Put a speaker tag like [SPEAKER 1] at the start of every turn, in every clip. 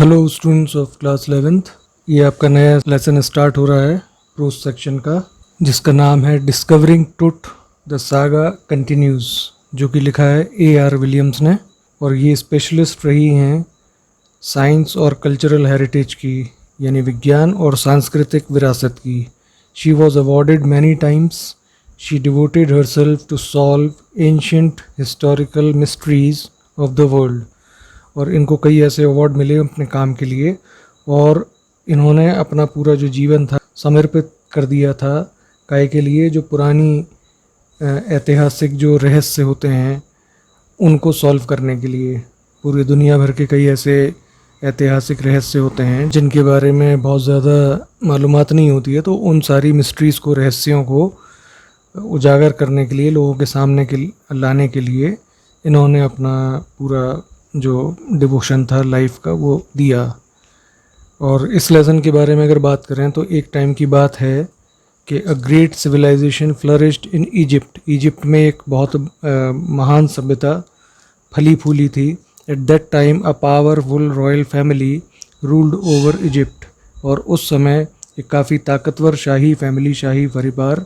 [SPEAKER 1] Hello students of class 11th। ये आपका नया लेसन स्टार्ट हो रहा है प्रोस सेक्शन का, जिसका नाम है discovering truth the saga continues, जो कि लिखा है A.R. विलियम्स ने। और ये स्पेशलिस्ट रही हैं साइंस और कल्चरल हेरिटेज की, यानी विज्ञान और सांस्कृतिक विरासत की। She was awarded many times. She devoted herself to solve ancient historical mysteries of the world. और इनको कई ऐसे अवार्ड मिले अपने काम के लिए, और इन्होंने अपना पूरा जो जीवन था समर्पित कर दिया था काय के लिए, जो पुरानी ऐतिहासिक जो रहस्य होते हैं उनको सॉल्व करने के लिए। पूरी दुनिया भर के कई ऐसे ऐतिहासिक रहस्य होते हैं जिनके बारे में बहुत ज़्यादा मालूमात नहीं होती है, तो उन सारी मिस्ट्रीज़ को, रहस्यों को उजागर करने के लिए, लोगों के सामने के लाने के लिए इन्होंने अपना पूरा जो डिवोशन था लाइफ का वो दिया। और इस लेसन के बारे में अगर बात करें तो एक टाइम की बात है कि a great civilisation flourished in Egypt. Egypt में एक बहुत महान सभ्यता फली फूली थी। At that time a powerful royal family ruled over Egypt. और उस समय एक काफ़ी ताकतवर शाही फैमिली, शाही परिवार,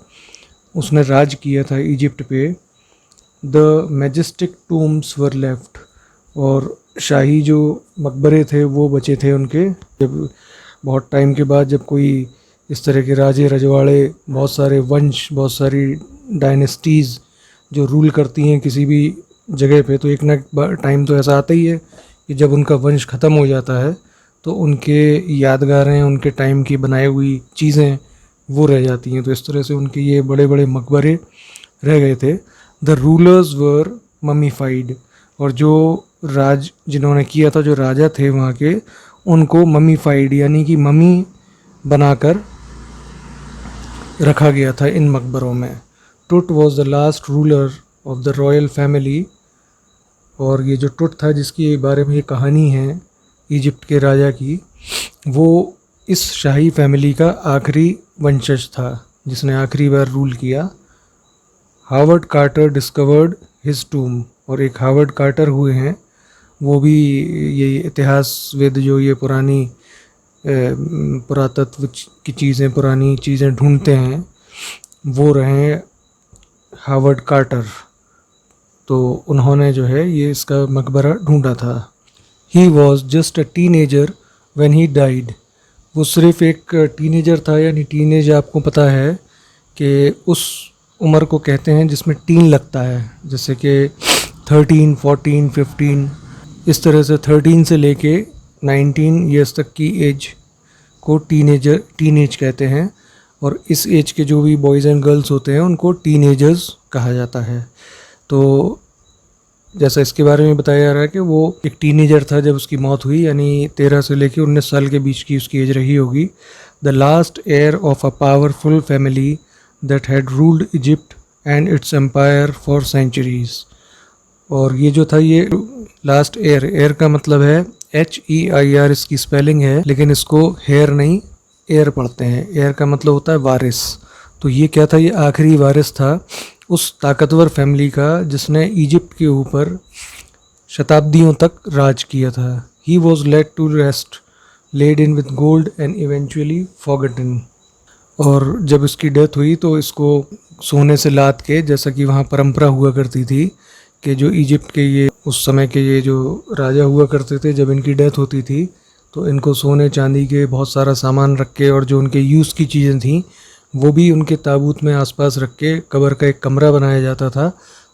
[SPEAKER 1] उसने राज किया था इजिप्ट पे। The majestic tombs were left. और शाही जो मकबरे थे वो बचे थे उनके। जब बहुत टाइम के बाद जब कोई इस तरह के राजे रजवाड़े, बहुत सारे वंश, बहुत सारी डायनेस्टीज़ जो रूल करती हैं किसी भी जगह पे, तो एक ना टाइम तो ऐसा आता ही है कि जब उनका वंश ख़त्म हो जाता है तो उनके यादगारें, उनके टाइम की बनाई हुई चीज़ें वो रह जाती हैं। तो इस तरह से उनके ये बड़े बड़े मकबरे रह गए थे। The rulers were mummified. और जो राज जिन्होंने किया था, जो राजा थे वहाँ के, उनको ममीफाइड यानी कि मम्मी बनाकर रखा गया था इन मकबरों में। टुट was the last ruler of the royal family. और ये जो टुट था जिसके बारे में ये कहानी है इजिप्ट के राजा की, वो इस शाही फैमिली का आखिरी वंशज था जिसने आखिरी बार रूल किया। Howard Carter discovered his tomb. और एक हावर्ड कार्टर हुए हैं, वो भी ये इतिहासविद जो ये पुरानी पुरातत्व की चीज़ें, पुरानी चीज़ें ढूंढते हैं, वो रहे हावर्ड कार्टर। तो उन्होंने जो है ये इसका मकबरा ढूंढा था। He was just a teenager when he died. वो सिर्फ एक टीनेजर था, यानी टीनेज आपको पता है कि उस उम्र को कहते हैं जिसमें टीन लगता है, जैसे कि 13, 14, 15, इस तरह से 13 से लेके 19 ईयर्स तक की एज को टीनेज कहते हैं। और इस एज के जो भी बॉयज़ एंड गर्ल्स होते हैं उनको टीनेजर्स कहा जाता है। तो जैसा इसके बारे में बताया जा रहा है कि वो एक टीनेजर था जब उसकी मौत हुई, यानी 13 से लेके 19 साल के बीच की उसकी एज रही होगी। The last heir of a powerful family that had ruled Egypt and its empire for centuries. और ये जो था, ये लास्ट एयर, एयर का मतलब है HEIR इसकी स्पेलिंग है, लेकिन इसको हेयर नहीं एयर पढ़ते हैं। एयर का मतलब होता है वारिस। तो ये क्या था, ये आखिरी वारिस था उस ताकतवर फैमिली का जिसने इजिप्ट के ऊपर शताब्दियों तक राज किया था। He was laid to rest, laid in with gold and eventually forgotten. और जब इसकी डेथ हुई तो इसको सोने से लाद के, जैसा कि वहाँ परंपरा हुआ करती थी कि जो इजिप्ट के ये उस समय के ये जो राजा हुआ करते थे, जब इनकी डेथ होती थी तो इनको सोने चांदी के बहुत सारा सामान रख के, और जो उनके यूज़ की चीज़ें थीं वो भी उनके ताबूत में आसपास रख के कब्र का एक कमरा बनाया जाता था।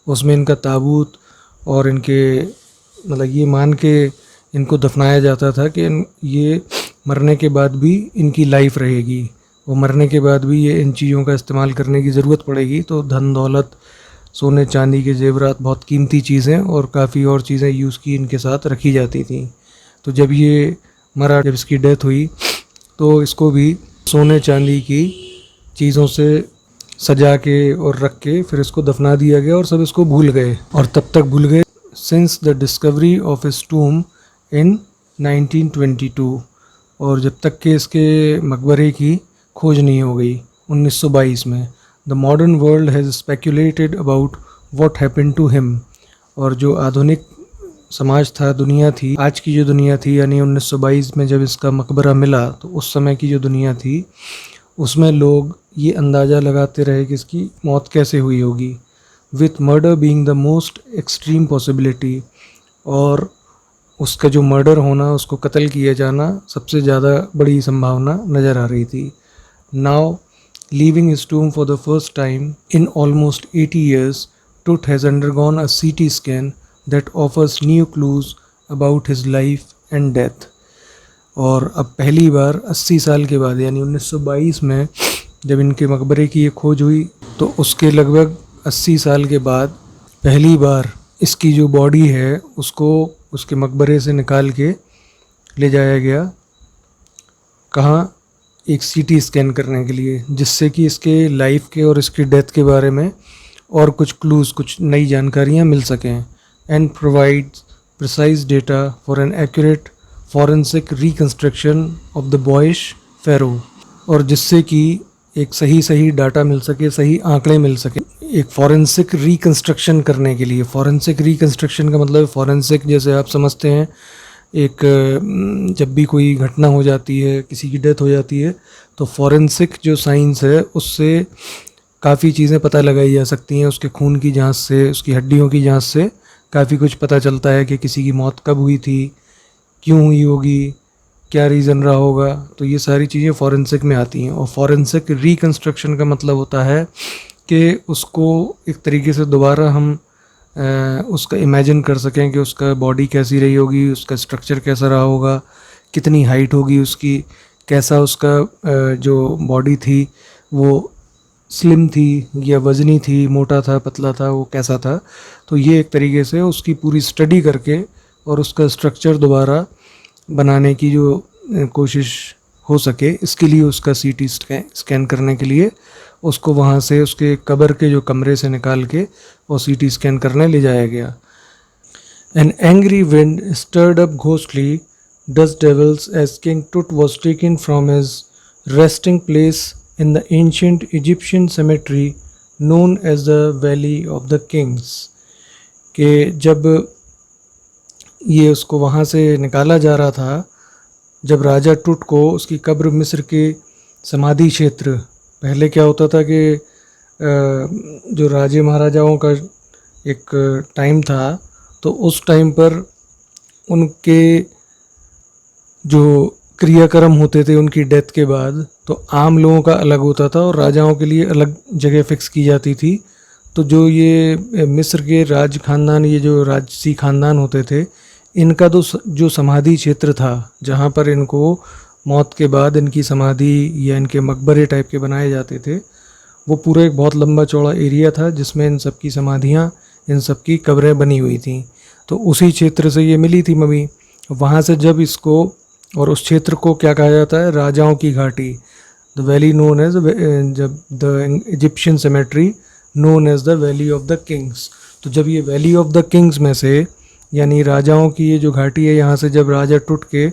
[SPEAKER 1] उसमें इनका ताबूत और इनके मतलब ये मान के इनको दफनाया जाता था कि ये मरने के बाद भी इनकी लाइफ रहेगी, वो मरने के बाद भी ये इन चीज़ों का इस्तेमाल करने की ज़रूरत पड़ेगी। तो धन दौलत, सोने चांदी के जेवरात, बहुत कीमती चीज़ें और काफ़ी और चीज़ें यूज़ की इनके साथ रखी जाती थी। तो जब ये मरा, जब इसकी डेथ हुई, तो इसको भी सोने चांदी की चीज़ों से सजा के और रख के फिर इसको दफना दिया गया, और सब इसको भूल गए। और तब तक भूल गए since the discovery of his tomb in 1922। और जब तक कि इसके मकबरे की खोज नहीं हो गई 1922 में। The modern world has speculated about what happened to him. और जो आधुनिक समाज था, दुनिया थी, आज की जो दुनिया थी, यानी 1922 में जब इसका मकबरा मिला तो उस समय की जो दुनिया थी उसमें लोग ये अंदाज़ा लगाते रहे कि इसकी मौत कैसे हुई होगी, with murder being the most extreme possibility. और उसका जो मर्डर होना, उसको कत्ल किया जाना सबसे ज़्यादा बड़ी संभावना नज़र आ रही थी। Now leaving his tomb for the first time in almost 80 years, Tut has undergone a CT scan that offers new clues about his life and death। और अब पहली बार 80 साल के बाद, यानी 1922 में जब इनके मकबरे की ये खोज हुई, तो उसके लगभग 80 साल के बाद पहली बार इसकी जो बॉडी है उसको उसके मकबरे से निकाल के ले जाया गया। कहाँ? एक सीटी स्कैन करने के लिए, जिससे कि इसके लाइफ के और इसकी डेथ के बारे में और कुछ क्लूज़, कुछ नई जानकारियाँ मिल सकें। And provides precise data for an accurate forensic reconstruction of the boyish pharaoh, और जिससे कि एक सही डाटा मिल सके, सही आंकड़े मिल सके एक फॉरेंसिक रिकन्स्ट्रक्शन करने के लिए। फॉरेंसिक रिकन्स्ट्रक्शन का मतलब फॉरेंसिक, जैसे आप समझते हैं, एक जब भी कोई घटना हो जाती है, किसी की डेथ हो जाती है, तो फॉरेंसिक जो साइंस है उससे काफ़ी चीज़ें पता लगाई जा सकती हैं। उसके खून की जांच से, उसकी हड्डियों की जांच से काफ़ी कुछ पता चलता है कि किसी की मौत कब हुई थी, क्यों हुई होगी, क्या रीज़न रहा होगा। तो ये सारी चीज़ें फॉरेंसिक में आती हैं। और फॉरेंसिक रिकन्स्ट्रक्शन का मतलब होता है कि उसको एक तरीके से दोबारा हम उसका इमेजिन कर सकें कि उसका बॉडी कैसी रही होगी, उसका स्ट्रक्चर कैसा रहा होगा, कितनी हाइट होगी उसकी, कैसा उसका जो बॉडी थी वो स्लिम थी या वज़नी थी, मोटा था, पतला था, वो कैसा था। तो ये एक तरीके से उसकी पूरी स्टडी करके और उसका स्ट्रक्चर दोबारा बनाने की जो कोशिश हो सके, इसके लिए उसका सीटी स्कैन करने के लिए उसको वहाँ से उसके कब्र के जो कमरे से निकाल के और सीटी स्कैन करने ले जाया गया। An angry wind stirred up ghostly dust devils as King Tut was taken from his resting place in the ancient Egyptian cemetery known as the Valley of the Kings। कि जब ये उसको वहाँ से निकाला जा रहा था, जब राजा टुट को उसकी कब्र मिस्र के समाधि क्षेत्र, पहले क्या होता था कि जो राजे महाराजाओं का एक टाइम था, तो उस टाइम पर उनके जो क्रियाक्रम होते थे उनकी डेथ के बाद, तो आम लोगों का अलग होता था और राजाओं के लिए अलग जगह फिक्स की जाती थी। तो जो ये मिस्र के राज खानदान, ये जो राजसी खानदान होते थे, इनका तो जो समाधि क्षेत्र था, जहाँ पर इनको मौत के बाद इनकी समाधि या इनके मकबरे टाइप के बनाए जाते थे, वो पूरा एक बहुत लंबा चौड़ा एरिया था जिसमें इन सब की समाधियाँ, इन सब की कब्रें बनी हुई थी। तो उसी क्षेत्र से ये मिली थी मम्मी। वहाँ से जब इसको, और उस क्षेत्र को क्या कहा जाता है? राजाओं की घाटी, द वैली नोन एज, जब the Egyptian cemetery known as the valley of the kings. तो जब ये वैली ऑफ द किंग्स में से, यानी राजाओं की ये जो घाटी है, यहाँ से जब राजा टुट के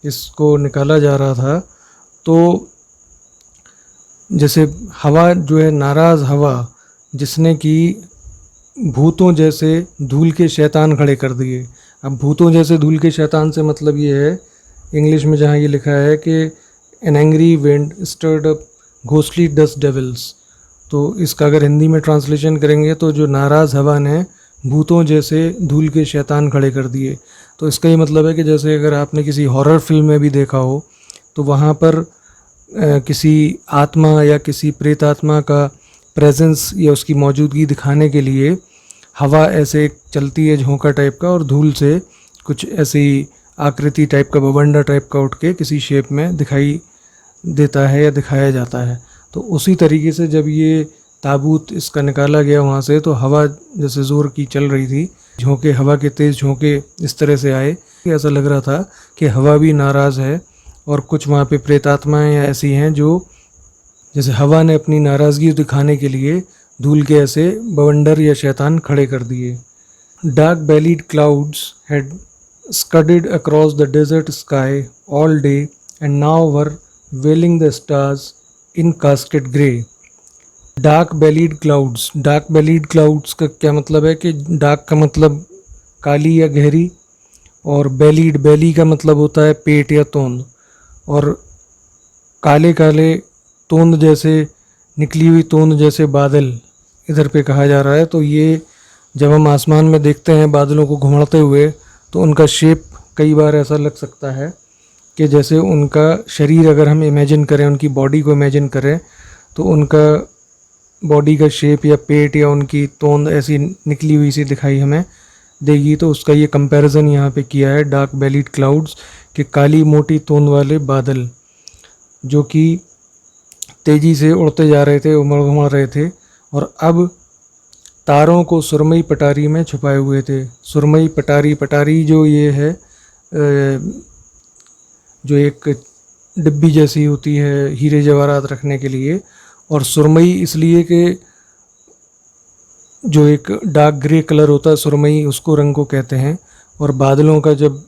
[SPEAKER 1] इसको निकाला जा रहा था, तो जैसे हवा जो है, नाराज़ हवा, जिसने कि भूतों जैसे धूल के शैतान खड़े कर दिए। अब भूतों जैसे धूल के शैतान से मतलब ये है, इंग्लिश में जहाँ ये लिखा है कि an angry wind stirred up ghostly dust devils, तो इसका अगर हिंदी में ट्रांसलेशन करेंगे तो जो नाराज़ हवा ने भूतों जैसे धूल के शैतान खड़े कर दिए। तो इसका ये मतलब है कि जैसे अगर आपने किसी हॉरर फिल्म में भी देखा हो, तो वहाँ पर किसी आत्मा या किसी प्रेतात्मा का प्रेजेंस या उसकी मौजूदगी दिखाने के लिए हवा ऐसे चलती है, झोंका टाइप का, और धूल से कुछ ऐसी आकृति टाइप का, बवंडर टाइप का उठ के किसी शेप में दिखाई देता है या दिखाया जाता है। तो उसी तरीके से जब ये ताबूत इसका निकाला गया वहाँ से, तो हवा जैसे ज़ोर की चल रही थी, झोंके, हवा के तेज़ झोंके इस तरह से आए कि ऐसा लग रहा था कि हवा भी नाराज़ है और कुछ वहाँ पे प्रेतात्माएँ ऐसी हैं जो जैसे हवा ने अपनी नाराज़गी दिखाने के लिए धूल के ऐसे बवंडर या शैतान खड़े कर दिए। Dark bellied clouds had scudded across the desert sky all day and now were veiling the stars in cascade grey। Dark bellied clouds, dark bellied clouds का क्या मतलब है कि डार्क का मतलब काली या गहरी, और बेलीड, बेली का मतलब होता है पेट या तोंद, और काले काले तोंद जैसे, निकली हुई तोंद जैसे बादल इधर पे कहा जा रहा है। तो ये जब हम आसमान में देखते हैं बादलों को घुमाते हुए, तो उनका शेप कई बार ऐसा लग सकता है कि जैसे उनका शरीर, अगर हम इमेजिन करें, उनकी बॉडी को इमेजिन करें, तो उनका बॉडी का शेप या पेट या उनकी तोंद ऐसी निकली हुई सी दिखाई हमें देगी। तो उसका ये कंपैरिजन यहाँ पे किया है डार्क बेलीड क्लाउड्स के काली मोटी तोंद वाले बादल जो कि तेज़ी से उड़ते जा रहे थे, उमड़ घुमड़ रहे थे, और अब तारों को सुरमई पटारी में छुपाए हुए थे। सुरमई पटारी, पटारी जो ये है जो एक डिब्बी जैसी होती है हीरे जवाहरात रखने के लिए, और सुरमई इसलिए कि जो एक डार्क ग्रे कलर होता है सुरमई, उसको रंग को कहते हैं, और बादलों का जब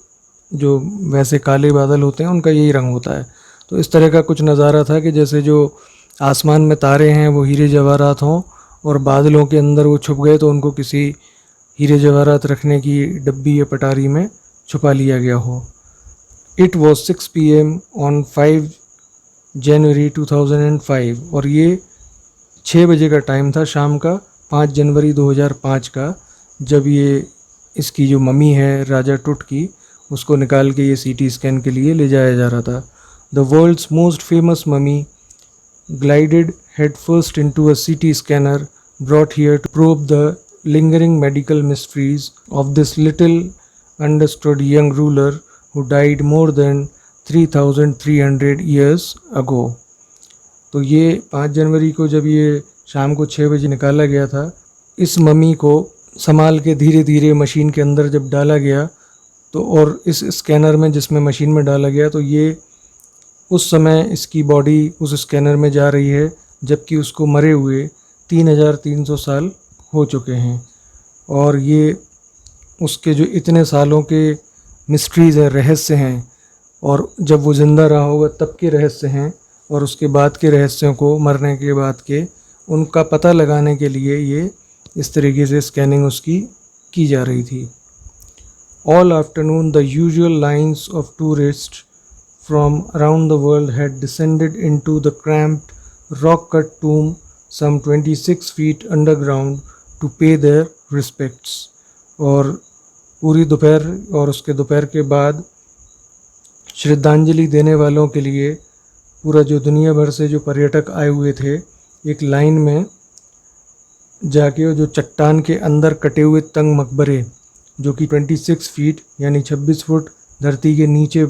[SPEAKER 1] जो वैसे काले बादल होते हैं उनका यही रंग होता है। तो इस तरह का कुछ नज़ारा था कि जैसे जो आसमान में तारे हैं वो हीरे जवाहरात हों, और बादलों के अंदर वो छुप गए तो उनको किसी हीरे जवाहरात रखने की डब्बी या पटारी में छुपा लिया गया हो। इट वॉज 6 PM ऑन 5 जनवरी 2005, और ये 6 बजे का टाइम था शाम का, 5 जनवरी 2005 का, जब ये इसकी जो मम्मी है राजा टुट की, उसको निकाल के ये CT स्कैन के लिए ले जाया जा रहा था। The world's most famous mummy glided headfirst into a CT scanner brought here to probe the lingering medical mysteries of this little understood young ruler who died more than 3,300 years ago। तो ये 5 जनवरी को जब ये शाम को 6 बजे निकाला गया था, इस मम्मी को संभाल के धीरे धीरे मशीन के अंदर जब डाला गया, तो और इस स्कैनर में जिसमें मशीन में डाला गया, तो ये उस समय इसकी बॉडी उस स्कैनर में जा रही है, जबकि उसको मरे हुए 3,300 साल हो चुके हैं। और ये उसके जो इतने सालों के मिस्ट्रीज़ हैं, रहस्य हैं, और जब वो ज़िंदा रहा होगा तब के रहस्य हैं, और उसके बाद के रहस्यों को, मरने के बाद के, उनका पता लगाने के लिए ये इस तरीके से स्कैनिंग उसकी की जा रही थी। All afternoon the usual lines of tourist from around the world had descended into the cramped rock-cut tomb some 26 feet underground to pay their respects। और पूरी दोपहर और उसके दोपहर के बाद श्रद्धांजलि देने वालों के लिए पूरा जो दुनिया भर से जो पर्यटक आए हुए थे, एक लाइन में जाके जो चट्टान के अंदर कटे हुए तंग मकबरे, जो कि 26 फीट यानी 26 फुट धरती के नीचे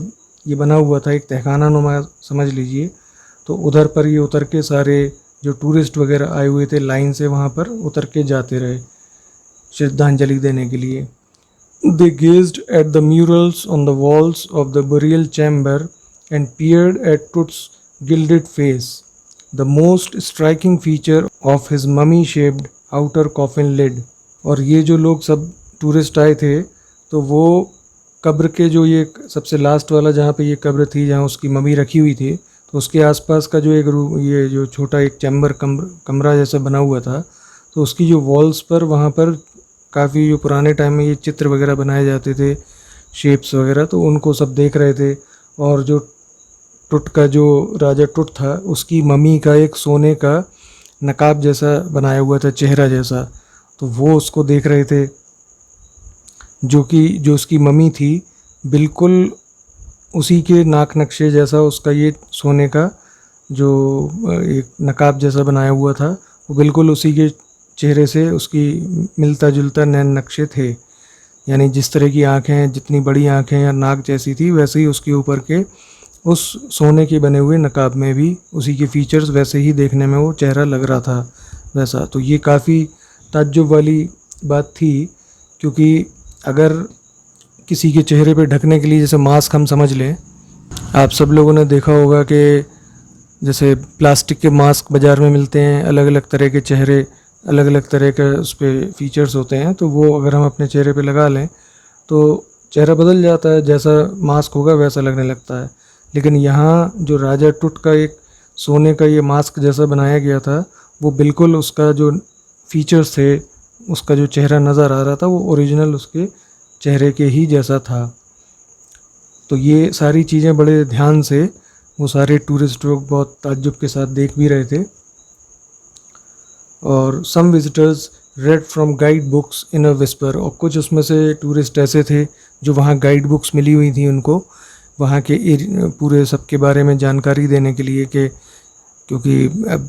[SPEAKER 1] ये बना हुआ था, एक तहखाना नुमा समझ लीजिए, तो उधर पर ये उतर के सारे जो टूरिस्ट वगैरह आए हुए थे लाइन से वहाँ पर उतर के जाते रहे श्रद्धांजलि देने के लिए। They gazed at the murals on the walls of the burial chamber and peered at Tut's gilded face, the most striking feature of his mummy shaped outer coffin lid. और ये जो लोग सब टूरिस्ट आए थे, तो वो कब्र के जो ये सबसे लास्ट वाला जहाँ पे ये कब्र थी, जहाँ उसकी मम्मी रखी हुई थी, तो उसके आसपास का जो एक रूम, ये जो छोटा एक चैम्बर कमरा जैसा बना हुआ था, तो उसकी जो वॉल्स पर, वहाँ पर काफ़ी जो पुराने टाइम में ये चित्र वगैरह बनाए जाते थे, शेप्स वगैरह, तो उनको सब देख रहे थे। और जो टुट का जो राजा टुट था, उसकी मम्मी का एक सोने का नकाब जैसा बनाया हुआ था, चेहरा जैसा, तो वो उसको देख रहे थे, जो उसकी मम्मी थी बिल्कुल उसी के नाक नक्शे जैसा उसका ये सोने का जो एक नकाब जैसा बनाया हुआ था, वो बिल्कुल उसी के चेहरे से उसकी मिलता जुलता नैन नक्शे थे। यानी जिस तरह की आँखें, जितनी बड़ी आँखें या नाक जैसी थी, वैसे ही उसके ऊपर के उस सोने के बने हुए नकाब में भी उसी के फीचर्स वैसे ही देखने में वो चेहरा लग रहा था वैसा। तो ये काफ़ी ताज्जुब वाली बात थी, क्योंकि अगर किसी के चेहरे पे ढकने के लिए, जैसे मास्क हम समझ लें, आप सब लोगों ने देखा होगा कि जैसे प्लास्टिक के मास्क बाज़ार में मिलते हैं, अलग अलग तरह के चेहरे, अलग अलग तरह के उस पर फीचर्स होते हैं, तो वो अगर हम अपने चेहरे पे लगा लें तो चेहरा बदल जाता है, जैसा मास्क होगा वैसा लगने लगता है। लेकिन यहाँ जो राजा टुट का एक सोने का ये मास्क जैसा बनाया गया था, वो बिल्कुल उसका जो फीचर्स थे, उसका जो चेहरा नज़र आ रहा था, वो ओरिजिनल उसके चेहरे के ही जैसा था। तो ये सारी चीज़ें बड़े ध्यान से वो सारे टूरिस्ट लोग बहुत ताज्जुब के साथ देख भी रहे थे। और some visitors read from guide books in a whisper, और कुछ उसमें से टूरिस्ट ऐसे थे जो वहाँ गाइड बुक्स मिली हुई थी उनको वहाँ के पूरे सबके बारे में जानकारी देने के लिए, कि क्योंकि अब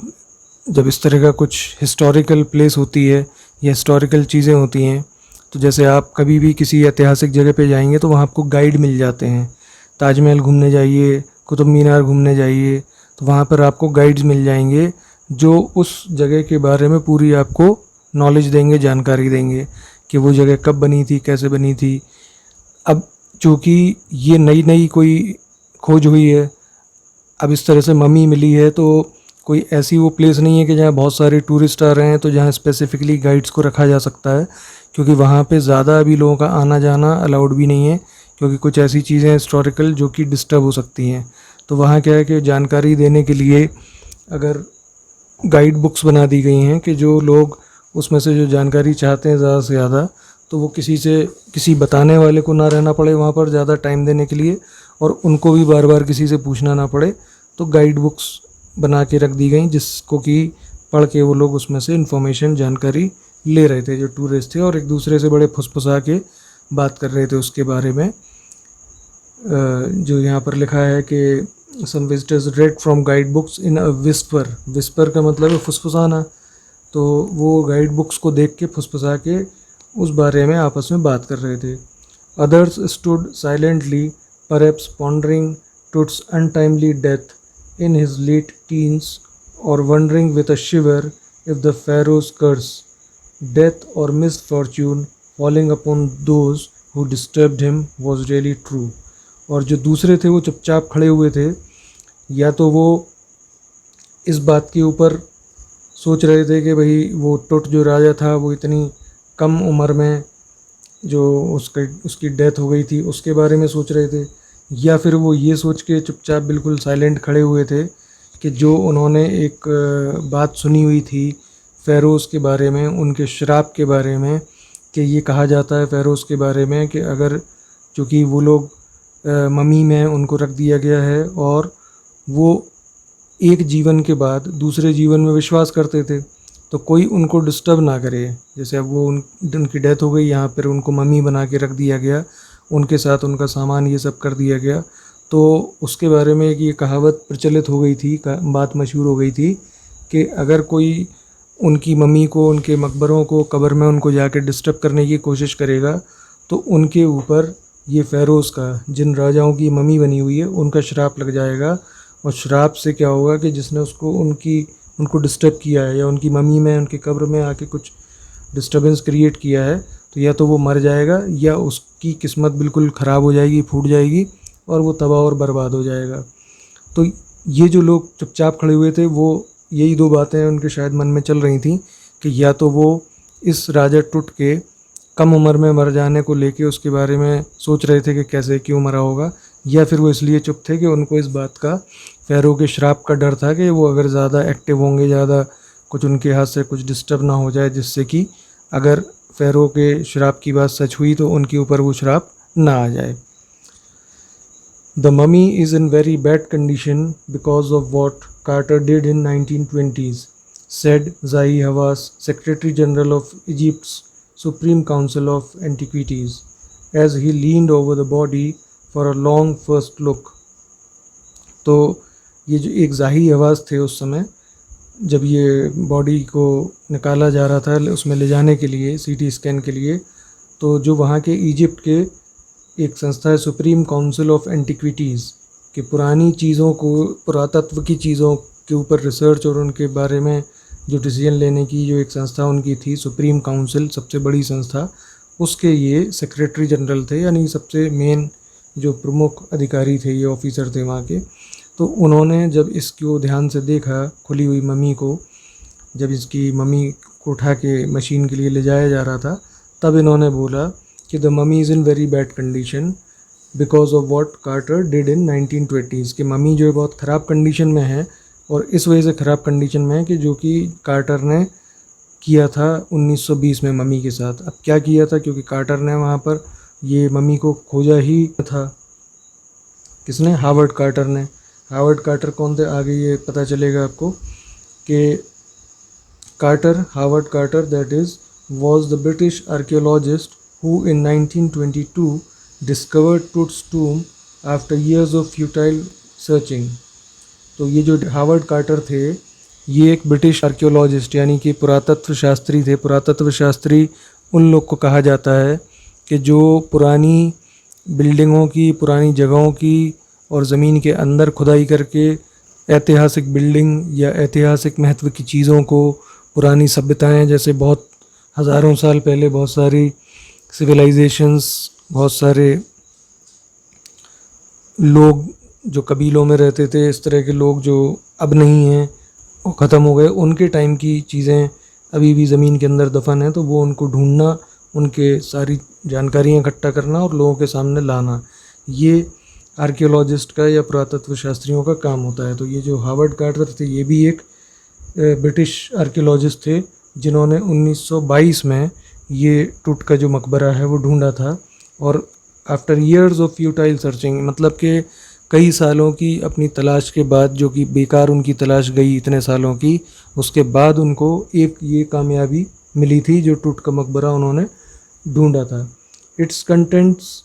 [SPEAKER 1] जब इस तरह का कुछ हिस्टोरिकल प्लेस होती है या हिस्टोरिकल चीज़ें होती हैं, तो जैसे आप कभी भी किसी ऐतिहासिक जगह पे जाएंगे तो वहाँ आपको गाइड मिल जाते हैं। ताजमहल घूमने जाइए, कुतुब मीनार घूमने जाइए, तो वहाँ पर आपको गाइड्स मिल जाएंगे जो उस जगह के बारे में पूरी आपको नॉलेज देंगे, जानकारी देंगे कि वो जगह कब बनी थी, कैसे बनी थी। अब चूँकि ये नई नई कोई खोज हुई है, अब इस तरह से मम्मी मिली है, तो कोई ऐसी वो प्लेस नहीं है कि जहाँ बहुत सारे टूरिस्ट आ रहे हैं तो जहाँ स्पेसिफिकली गाइड्स को रखा जा सकता है, क्योंकि वहाँ पे ज़्यादा अभी लोगों का आना जाना अलाउड भी नहीं है, क्योंकि कुछ ऐसी चीज़ें हिस्टोरिकल जो कि डिस्टर्ब हो सकती हैं। तो वहाँ क्या है कि जानकारी देने के लिए अगर गाइड बुक्स बना दी गई हैं कि जो लोग उसमें से जो जानकारी चाहते हैं ज़्यादा से ज़्यादा, तो वो किसी बताने वाले को ना रहना पड़े वहाँ पर ज़्यादा टाइम देने के लिए, और उनको भी बार बार किसी से पूछना ना पड़े, तो गाइड बुक्स बना के रख दी गई जिसको कि पढ़ के वो लोग उसमें से इन्फॉर्मेशन जानकारी ले रहे थे जो टूरिस्ट थे, और एक दूसरे से बड़े फुसफुसा के बात कर रहे थे उसके बारे में। जो यहाँ पर लिखा है कि some visitors read from guide books in a whisper, whisper का मतलब है फुसफुसाना, तो वो गाइड बुक्स को देख के फुसफुसा के उस बारे में आपस में बात कर रहे थे। Others stood silently perhaps pondering Tut's untimely death in his late teens, or wondering with a shiver if the Pharaoh's curse, death or misfortune falling upon those who disturbed him was really true। और जो दूसरे थे वो चुपचाप खड़े हुए थे, या तो वो इस बात के ऊपर सोच रहे थे कि भाई वो टुट जो राजा था वो इतनी कम उम्र में जो उसकी डेथ हो गई थी उसके बारे में सोच रहे थे, या फिर वो ये सोच के चुपचाप बिल्कुल साइलेंट खड़े हुए थे कि जो उन्होंने एक बात सुनी हुई थी फ़ेरोज़ के बारे में, उनके श्राप के बारे में, कि ये कहा जाता है फ़ेरोज़ के बारे में कि अगर चूँकि वो लोग मम्मी में उनको रख दिया गया है और वो एक जीवन के बाद दूसरे जीवन में विश्वास करते थे, तो कोई उनको डिस्टर्ब ना करे। जैसे अब वो उनकी डेथ हो गई, यहाँ पर उनको मम्मी बना के रख दिया गया, उनके साथ उनका सामान ये सब कर दिया गया, तो उसके बारे में एक ये कहावत प्रचलित हो गई थी, बात मशहूर हो गई थी कि अगर कोई उनकी मम्मी को, उनके मकबरों को, कब्र में उनको जाकर डिस्टर्ब करने की कोशिश करेगा तो उनके ऊपर ये फ़ेरोज़ का, जिन राजाओं की मम्मी बनी हुई है, उनका श्राप लग जाएगा। और श्राप से क्या होगा कि जिसने उनको डिस्टर्ब किया है या उनकी मम्मी में, उनकी कब्र में आके कुछ डिस्टर्बेंस क्रिएट किया है, तो या तो वो मर जाएगा या उसकी किस्मत बिल्कुल ख़राब हो जाएगी, फूट जाएगी और वो तबाह और बर्बाद हो जाएगा। तो ये जो लोग चुपचाप खड़े हुए थे, वो यही दो बातें उनके शायद मन में चल रही थी कि या तो वो इस राजा टुट के कम उम्र में मर जाने को लेके उसके बारे में सोच रहे थे कि कैसे क्यों मरा होगा, या फिर वो इसलिए चुप थे कि उनको इस बात का, फ़ेरो के श्राप का डर था कि वो अगर ज़्यादा एक्टिव होंगे, ज़्यादा कुछ उनके हाथ से कुछ डिस्टर्ब ना हो जाए, जिससे कि अगर फ़ेरो के श्राप की बात सच हुई तो उनके ऊपर वो श्राप ना आ जाए। The mummy is in very bad condition because of what Carter did in 1920s, said Zahi Hawass, Secretary General of Egypt's Supreme Council of Antiquities, as he leaned over the body for a long first look। तो ये जो एक ज़ाही हवास थे उस समय जब ये body को निकाला जा रहा था उसमें ले जाने के लिए, सीटी स्कैन के लिए, तो जो वहाँ के इजिप्ट के एक संस्था है सुप्रीम काउंसिल ऑफ एंटिक्विटीज़, कि पुरानी चीज़ों को, पुरातत्व की चीज़ों के ऊपर रिसर्च और उनके बारे में जो डिसीजन लेने की जो एक संस्था उनकी थी, सुप्रीम काउंसिल, सबसे बड़ी संस्था, उसके ये सेक्रेटरी जनरल थे, यानी सबसे मेन जो प्रमुख अधिकारी थे, ये ऑफिसर थे वहाँ के। तो उन्होंने जब इसको ध्यान से देखा, खुली हुई मम्मी को, जब इसकी मम्मी को उठा के मशीन के लिए ले जाया जा रहा था, तब इन्होंने बोला कि the mummy is in very bad condition because of what Carter did in 1920s, कि मम्मी जो है बहुत ख़राब कंडीशन में है, और इस वजह से ख़राब कंडीशन में है कि जो कि कार्टर ने किया था 1920 में मम्मी के साथ। अब क्या किया था, क्योंकि कार्टर ने वहाँ पर ये मम्मी को खोजा ही था। किसने? हावर्ड कार्टर ने। हावर्ड कार्टर कौन थे आगे ये पता चलेगा आपको कि Carter, Howard Carter that is was the British archaeologist who in 1922 discovered Tut's tomb after years of futile searching। तो ये जो हावर्ड कार्टर थे ये एक ब्रिटिश आर्कियोलॉजिस्ट यानी कि पुरातत्व शास्त्री थे। पुरातत्व शास्त्री उन लोग को कहा जाता है कि जो पुरानी बिल्डिंगों की, पुरानी जगहों की और ज़मीन के अंदर खुदाई करके ऐतिहासिक बिल्डिंग या ऐतिहासिक महत्व की चीज़ों को, पुरानी सभ्यताएं जैसे बहुत हज़ारों साल पहले बहुत सारी सिविलाइजेशंस, बहुत सारे लोग जो कबीलों में रहते थे, इस तरह के लोग जो अब नहीं हैं, वो ख़त्म हो गए, उनके टाइम की चीज़ें अभी भी ज़मीन के अंदर दफन हैं, तो वो उनको ढूंढना, उनके सारी जानकारियाँ इकट्ठा करना और लोगों के सामने लाना, ये आर्कियोलॉजिस्ट का या पुरातत्व शास्त्रियों का काम होता है। तो ये जो हावर्ड कार्टर थे ये भी एक ब्रिटिश आर्कियोलॉजिस्ट थे जिन्होंने 1922 में ये टूट का जो मकबरा है वो ढूंढा था। और after years of futile searching, मतलब कि कई सालों की अपनी तलाश के बाद, जो कि बेकार उनकी तलाश गई इतने सालों की, उसके बाद उनको एक ये कामयाबी मिली थी जो टूट का मकबरा उन्होंने ढूंढा था। इट्स कंटेंट्स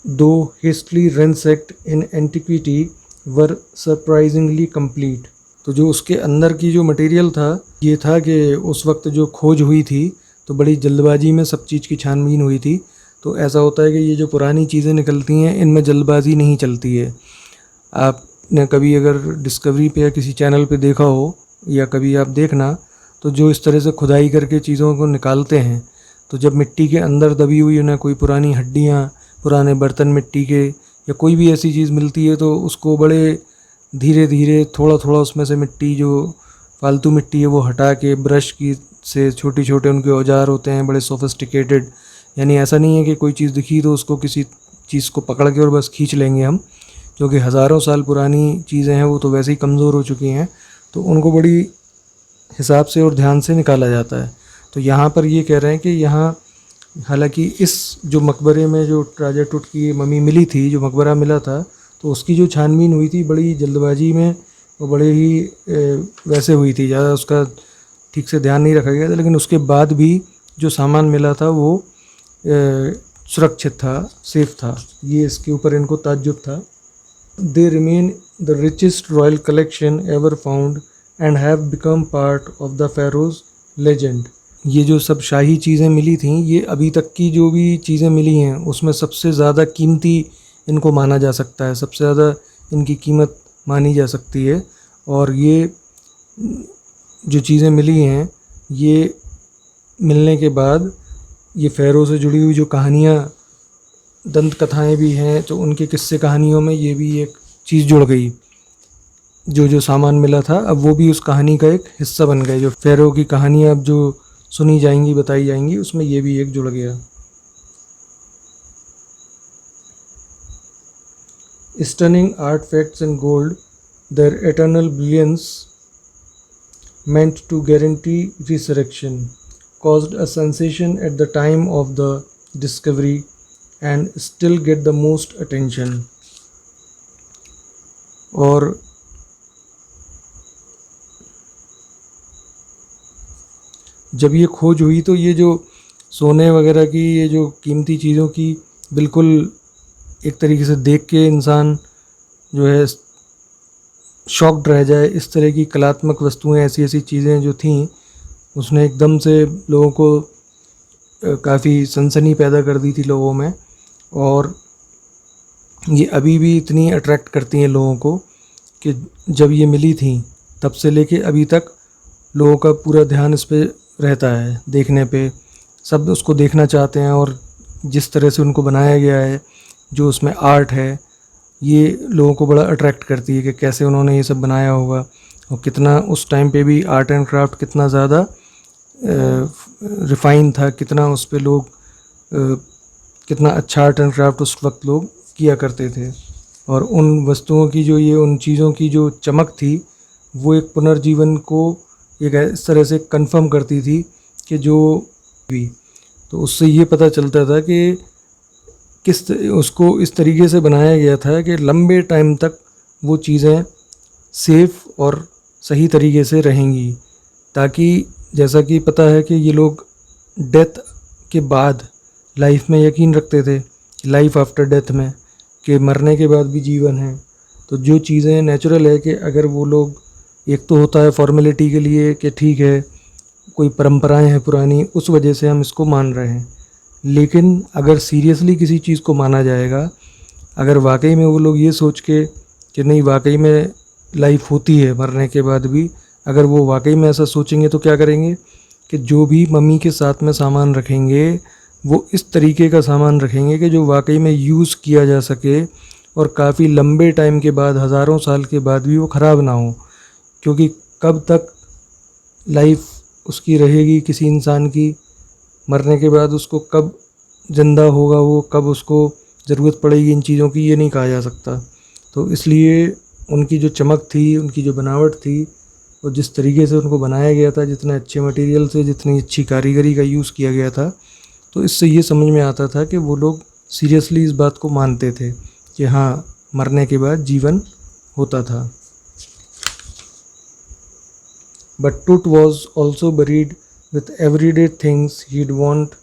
[SPEAKER 1] दो हिस्टली ransacked इन एंटिक्विटी वर सरप्राइजिंगली कंप्लीट। तो जो उसके अंदर की जो मटेरियल था ये था कि उस वक्त जो खोज हुई थी तो बड़ी जल्दबाजी में सब चीज़ की छानबीन हुई थी। तो ऐसा होता है कि ये जो पुरानी चीज़ें निकलती हैं इनमें जल्दबाजी नहीं चलती है। आपने कभी अगर डिस्कवरी पे या किसी चैनल पे देखा हो या कभी आप देखना, तो जो इस तरह से खुदाई करके चीज़ों को निकालते हैं, तो जब मिट्टी के अंदर दबी हुई उन्हें कोई पुरानी हड्डियाँ, पुराने बर्तन मिट्टी के या कोई भी ऐसी चीज़ मिलती है तो उसको बड़े धीरे धीरे थोड़ा थोड़ा उसमें से मिट्टी, जो फालतू मिट्टी है वो हटा के ब्रश की से छोटे छोटे उनके औजार होते हैं बड़े सोफिस्टिकेटेड। यानी ऐसा नहीं है कि कोई चीज़ दिखी तो उसको किसी चीज़ को पकड़ के और बस खींच लेंगे हम, क्योंकि हज़ारों साल पुरानी चीज़ें हैं वो तो वैसे ही कमज़ोर हो चुकी हैं, तो उनको बड़ी हिसाब से और ध्यान से निकाला जाता है। तो यहाँ पर ये कह रहे हैं कि यहाँ हालांकि इस जो मकबरे में जो राजा टुट की मम्मी मिली थी, जो मकबरा मिला था, तो उसकी जो छानबीन हुई थी बड़ी जल्दबाजी में और बड़े ही वैसे हुई थी, ज़्यादा उसका ठीक से ध्यान नहीं रखा गया था। लेकिन उसके बाद भी जो सामान मिला था वो सुरक्षित था, सेफ था, ये इसके ऊपर इनको ताज्जुब था। They remain the richest royal collection ever found and have become part of the Feroz legend. ये जो सब शाही चीज़ें मिली थीं, ये अभी तक की जो भी चीज़ें मिली हैं उसमें सबसे ज़्यादा कीमती इनको माना जा सकता है, सबसे ज़्यादा इनकी कीमत मानी जा सकती है। और ये जो चीज़ें मिली हैं ये मिलने के बाद ये फ़ेरो से जुड़ी हुई जो कहानियाँ, दंत कथाएँ भी हैं, तो उनके किस्से कहानियों में ये भी एक चीज़ जुड़ गई। जो सामान मिला था अब वो भी उस कहानी का एक हिस्सा बन गए। जो फ़ेरो की कहानियाँ अब जो सुनी जाएंगी, बताई जाएंगी, उसमें ये भी एक जुड़ गया। Stunning artifacts in gold, their eternal brilliance meant to guarantee resurrection, caused a sensation at the time of the discovery and still get the most attention। और जब ये खोज हुई तो ये जो सोने वगैरह की, ये जो कीमती चीज़ों की, बिल्कुल एक तरीके से देख के इंसान जो है शॉक्ड रह जाए। इस तरह की कलात्मक वस्तुएं, ऐसी ऐसी चीज़ें जो थीं, उसने एकदम से लोगों को काफ़ी सनसनी पैदा कर दी थी लोगों में। और ये अभी भी इतनी अट्रैक्ट करती हैं लोगों को कि जब ये मिली थी तब से लेके अभी तक लोगों का पूरा ध्यान इस पे रहता है, देखने पे। सब उसको देखना चाहते हैं और जिस तरह से उनको बनाया गया है, जो उसमें आर्ट है, ये लोगों को बड़ा अट्रैक्ट करती है कि कैसे उन्होंने ये सब बनाया होगा। और कितना उस टाइम पे भी आर्ट एंड क्राफ्ट कितना ज़्यादा रिफाइन था, कितना उस पे लोग कितना अच्छा आर्ट एंड क्राफ्ट उस वक्त लोग किया करते थे। और उन वस्तुओं की जो, ये उन चीज़ों की जो चमक थी वो एक पुनर्जीवन को एक इस तरह से कंफर्म करती थी कि जो भी, तो उससे ये पता चलता था कि उसको इस तरीके से बनाया गया था कि लंबे टाइम तक वो चीज़ें सेफ और सही तरीके से रहेंगी, ताकि जैसा कि पता है कि ये लोग डेथ के बाद लाइफ में यकीन रखते थे, लाइफ आफ्टर डेथ में, कि मरने के बाद भी जीवन है। तो जो चीज़ें नेचुरल है कि अगर वो लोग, एक तो होता है फॉर्मेलिटी के लिए कि ठीक है कोई परंपराएं हैं पुरानी, उस वजह से हम इसको मान रहे हैं, लेकिन अगर सीरियसली किसी चीज़ को माना जाएगा, अगर वाकई में वो लोग ये सोच के कि नहीं वाकई में लाइफ होती है मरने के बाद भी, अगर वो वाकई में ऐसा सोचेंगे तो क्या करेंगे कि जो भी मम्मी के साथ में सामान रखेंगे वो इस तरीके का सामान रखेंगे कि जो वाकई में यूज़ किया जा सके और काफ़ी लंबे टाइम के बाद, हज़ारों साल के बाद भी वो ख़राब ना हो। क्योंकि कब तक लाइफ उसकी रहेगी किसी इंसान की, मरने के बाद उसको कब ज़िंदा होगा वो, कब उसको ज़रूरत पड़ेगी इन चीज़ों की, ये नहीं कहा जा सकता। तो इसलिए उनकी जो चमक थी, उनकी जो बनावट थी, और जिस तरीके से उनको बनाया गया था, जितने अच्छे मटेरियल से, जितनी अच्छी कारीगरी का यूज़ किया गया था, तो इससे ये समझ में आता था कि वो लोग सीरियसली इस बात को मानते थे कि हाँ मरने के बाद जीवन होता था। But Tut was also buried with everyday things he'd want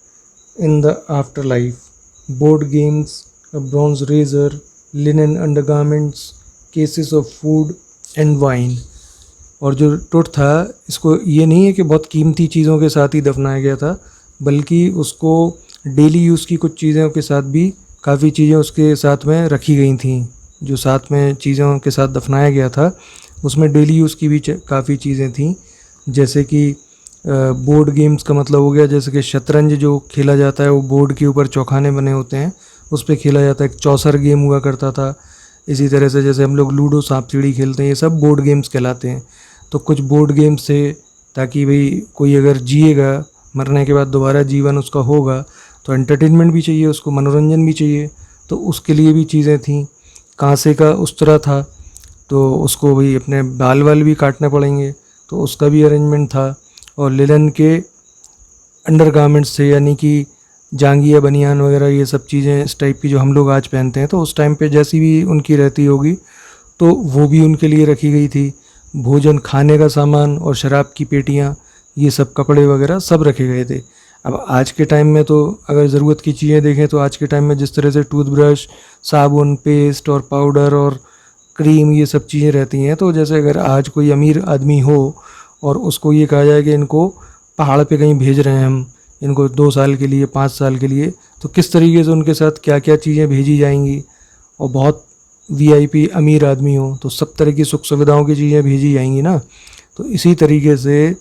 [SPEAKER 1] in the afterlife: board games, a bronze razor, linen undergarments, cases of food and wine. और जो टुट था, इसको ये नहीं है कि बहुत कीमती चीज़ों के साथ ही दफनाया गया था, बल्कि उसको डेली यूज़ की कुछ चीज़ों के साथ भी काफ़ी चीज़ें उसके साथ में रखी गई थी। जो साथ में चीज़ों के साथ दफनाया गया था उसमें डेली यूज़ की भी काफ़ी चीज़ें थी, जैसे कि बोर्ड गेम्स का मतलब हो गया जैसे कि शतरंज जो खेला जाता है वो बोर्ड के ऊपर चौखाने बने होते हैं, उस पर खेला जाता है। एक चौसर गेम हुआ करता था। इसी तरह से जैसे हम लोग लूडो सांप सीढ़ी खेलते हैं, ये सब बोर्ड गेम्स कहलाते हैं। तो कुछ बोर्ड गेम्स थे ताकि भाई कोई अगर जिएगा, मरने के बाद दोबारा जीवन उसका होगा, तो एंटरटेनमेंट भी चाहिए उसको, मनोरंजन भी चाहिए, तो उसके लिए भी चीज़ें थी। कांसे का उस्तरा था, तो उसको भाई अपने बाल वाल भी काटने पड़ेंगे, तो उसका भी अरेंजमेंट था। और लिनन के अंडरगारमेंट्स थे, यानी कि जांघिया बनियान वगैरह, ये सब चीज़ें इस टाइप की जो हम लोग आज पहनते हैं, तो उस टाइम पे जैसी भी उनकी रहती होगी तो वो भी उनके लिए रखी गई थी। भोजन, खाने का सामान और शराब की पेटियाँ, ये सब कपड़े वगैरह सब रखे गए थे। अब आज के टाइम में तो अगर ज़रूरत की चीज़ें देखें तो आज के टाइम में जिस तरह से टूथब्रश, साबुन, पेस्ट और पाउडर और क्रीम, ये सब चीज़ें रहती हैं, तो जैसे अगर आज कोई अमीर आदमी हो और उसको ये कहा जाए कि इनको पहाड़ पे कहीं भेज रहे हैं हम, इनको 2 साल के लिए, 5 साल के लिए, तो किस तरीके से उनके साथ क्या क्या चीज़ें भेजी जाएंगी। और बहुत वीआईपी अमीर आदमी हो तो सब तरह की सुख सुविधाओं की चीज़ें भेजी जाएंगी ना। तो इसी तरीके से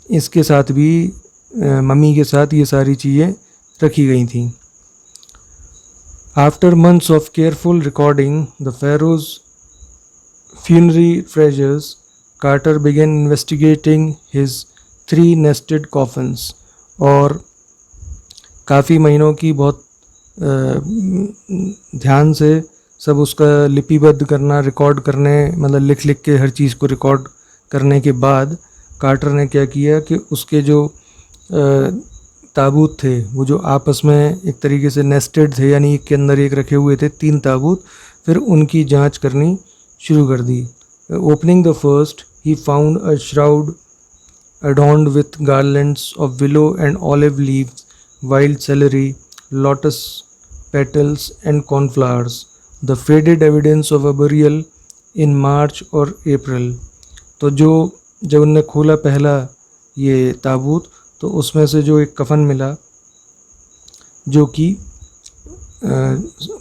[SPEAKER 1] इसके साथ भी मम्मी के साथ ये सारी चीज़ें रखी गई थी। After months of careful recording the Feroz funerary treasures, Carter began investigating his 3 nested coffins। और काफ़ी महीनों की बहुत ध्यान से सब उसका लिपिबद्ध करना, रिकॉर्ड करने, मतलब लिख लिख के हर चीज़ को रिकॉर्ड करने के बाद कार्टर ने क्या किया कि उसके जो ताबूत थे, वो जो आपस में एक तरीके से नेस्टेड थे, यानी एक के अंदर एक रखे हुए थे 3 ताबूत, फिर उनकी जांच करनी शुरू कर दी। Opening the first he found a shroud adorned with garlands of willow and olive leaves, wild celery, lotus petals and cornflowers, the faded evidence of a burial in March or April। तो जब उनने खोला पहला ये ताबूत, तो उसमें से जो एक कफन मिला, जो कि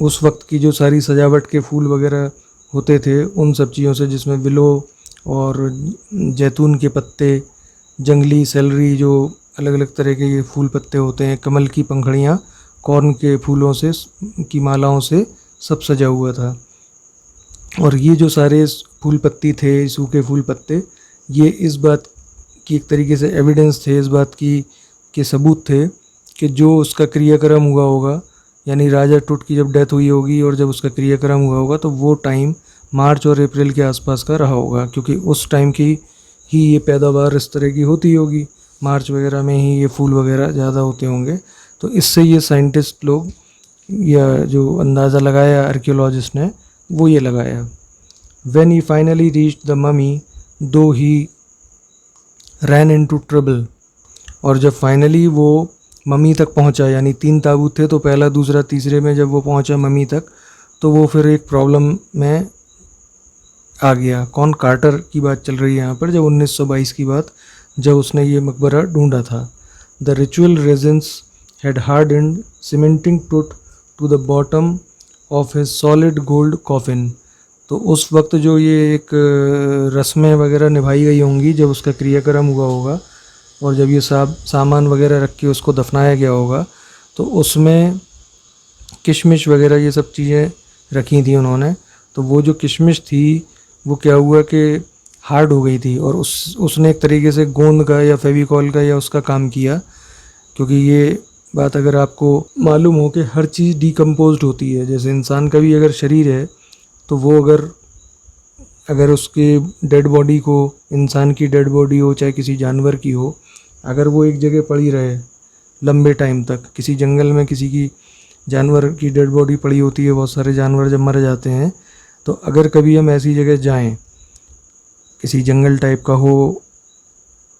[SPEAKER 1] उस वक्त की जो सारी सजावट के फूल वगैरह होते थे उन सब चीज़ों से, जिसमें विलो और जैतून के पत्ते, जंगली सेलरी, जो अलग अलग तरह के ये फूल पत्ते होते हैं, कमल की पंखड़ियाँ, कॉर्न के फूलों से की मालाओं से सब सजा हुआ था। और ये जो सारे फूल पत्ती थे, सूखे फूल पत्ते, ये इस बात की एक तरीके से एविडेंस थे, इस बात की के सबूत थे कि जो उसका क्रियाक्रम हुआ होगा, यानी राजा टुट की जब डेथ हुई होगी और जब उसका क्रियाक्रम हुआ होगा, तो वो टाइम मार्च और अप्रैल के आसपास का रहा होगा, क्योंकि उस टाइम की ही ये पैदावार इस तरह की होती होगी, मार्च वगैरह में ही ये फूल वगैरह ज़्यादा होते होंगे। तो इससे ये साइंटिस्ट लोग या जो अंदाज़ा लगाया आर्कियोलॉजिस्ट ने वो ये लगाया। When he finally reached the mummy, though he ran into trouble, और जब फाइनली वो मम्मी तक पहुंचा, यानी 3 ताबूत थे तो पहला दूसरा तीसरे में जब वो पहुंचा मम्मी तक, तो वो फिर एक प्रॉब्लम में आ गया। कौन? कार्टर की बात चल रही है यहाँ पर, जब 1922 की बात, जब उसने ये मकबरा ढूंढा था। The ritual resins had hardened, cementing truth to the bottom of his solid gold coffin। तो उस वक्त जो ये एक रस्में वगैरह निभाई गई होंगी, जब उसका क्रियाक्रम हुआ होगा और जब ये सामान वगैरह रख के उसको दफनाया गया होगा, तो उसमें किशमिश वगैरह ये सब चीज़ें रखी थी उन्होंने। तो वो जो किशमिश थी वो क्या हुआ कि हार्ड हो गई थी, और उसने एक तरीके से गोंद का या फेविकॉल का या उसका काम किया। क्योंकि ये बात अगर आपको मालूम हो कि हर चीज़ डिकम्पोज्ड होती है, जैसे इंसान का भी अगर शरीर है तो वो अगर उसके डेड बॉडी को, इंसान की डेड बॉडी हो चाहे किसी जानवर की हो, अगर वो एक जगह पड़ी रहे लंबे टाइम तक, किसी जंगल में किसी की जानवर की डेड बॉडी पड़ी होती है, बहुत सारे जानवर जब मर जाते हैं, तो अगर कभी हम ऐसी जगह जाएं, किसी जंगल टाइप का हो,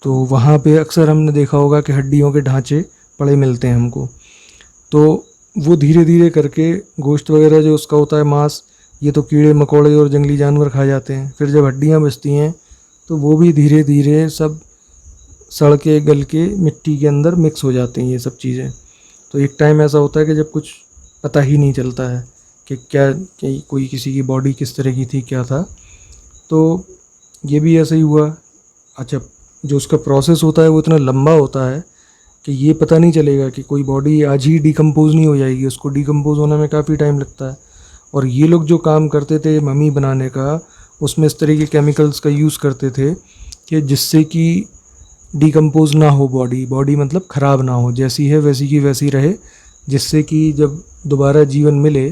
[SPEAKER 1] तो वहाँ पे अक्सर हमने देखा होगा कि हड्डियों के ढांचे पड़े मिलते हैं हमको। तो वो धीरे धीरे करके गोश्त वगैरह जो उसका होता है, मांस, ये तो कीड़े मकोड़े और जंगली जानवर खा जाते हैं। फिर जब हड्डियाँ बचती हैं तो वो भी धीरे धीरे सब सड़ के गल के मिट्टी के अंदर मिक्स हो जाती हैं ये सब चीज़ें। तो एक टाइम ऐसा होता है कि जब कुछ पता ही नहीं चलता है कि कोई किसी की बॉडी किस तरह की थी, क्या था। तो ये भी ऐसा ही हुआ। अच्छा, जो उसका प्रोसेस होता है वो इतना लंबा होता है कि ये पता नहीं चलेगा कि कोई बॉडी आज ही डिकम्पोज नहीं हो जाएगी, उसको डिकम्पोज होने में काफ़ी टाइम लगता है। और ये लोग जो काम करते थे मम्मी बनाने का, उसमें इस तरह के केमिकल्स का यूज़ करते थे कि जिससे कि डिकम्पोज ना हो बॉडी मतलब ख़राब ना हो, जैसी है वैसी की वैसी रहे, जिससे कि जब दोबारा जीवन मिले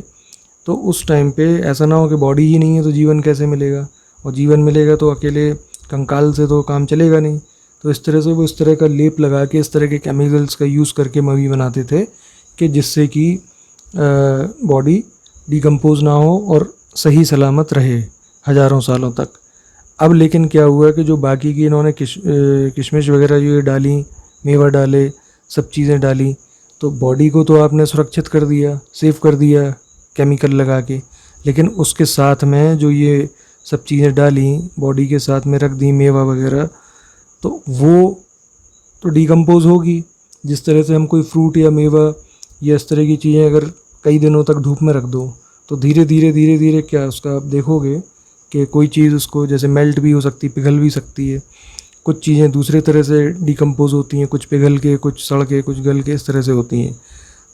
[SPEAKER 1] तो उस टाइम पे ऐसा ना हो कि बॉडी ही नहीं है तो जीवन कैसे मिलेगा, और जीवन मिलेगा तो अकेले कंकाल से तो काम चलेगा नहीं। तो इस तरह से वो इस तरह का लेप लगा के, इस तरह के केमिकल्स का यूज़ करके मम्मी बनाते थे कि जिससे कि बॉडी डिकम्पोज ना हो और सही सलामत रहे हज़ारों सालों तक। अब लेकिन क्या हुआ कि जो बाकी की इन्होंने किशमिश वगैरह जो ये डाली, मेवा डाले, सब चीज़ें डाली, तो बॉडी को तो आपने सुरक्षित कर दिया, सेव कर दिया केमिकल लगा के, लेकिन उसके साथ में जो ये सब चीज़ें डाली बॉडी के साथ में रख दी, मेवा वगैरह, तो वो तो डिकम्पोज होगी। जिस तरह से हम कोई फ्रूट या मेवा या इस तरह की चीज़ें अगर कई दिनों तक धूप में रख दो तो धीरे धीरे क्या उसका आप देखोगे कि कोई चीज़ उसको जैसे मेल्ट भी हो सकती, पिघल भी सकती है। कुछ चीज़ें दूसरे तरह से डिकम्पोज होती हैं, कुछ पिघल के, कुछ सड़ के, कुछ गल के, इस तरह से होती हैं।